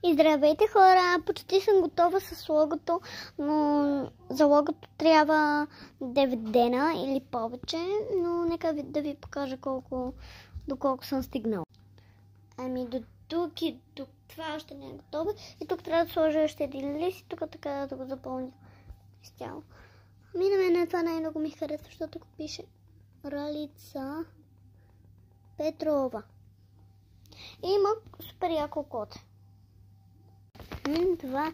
И здравейте хора, почти съм готова с логото, но за логото трябва 9 дена или повече, но нека да ви покажа доколко съм стигнала. Ами до тук и тук това още не е готово и тук трябва да сложа още един лист и тук така да го запълня изцяло. Ами на мен това най-много ми харесва, защото тук пише Ралица Петрова. И има супер яко коте. Това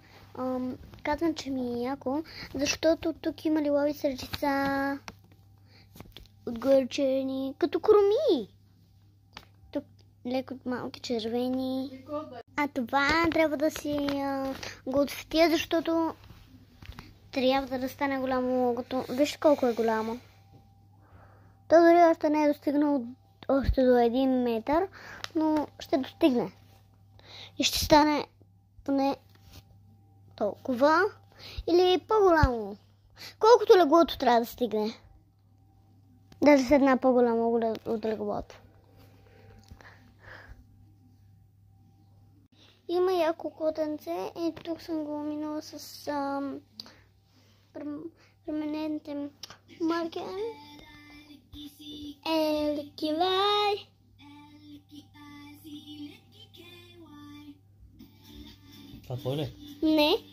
казвам, че ми е яко, защото тук има лилови сърчица, отгоре черни, като кромии. Тук леко малки червени. А това трябва да си го отсветя, защото трябва да стане голямо логото. Вижте колко е голямо. То дори още не е достигнало още до 1 метър, но ще достигне. И ще стане поне толкова или по-голямо. Колкото леглото трябва да стигне. Даже с една по-голяма от леглото. Има яко котенце и тук съм го минала с перманентен маркер. Елкивай. Това твой ли? Не.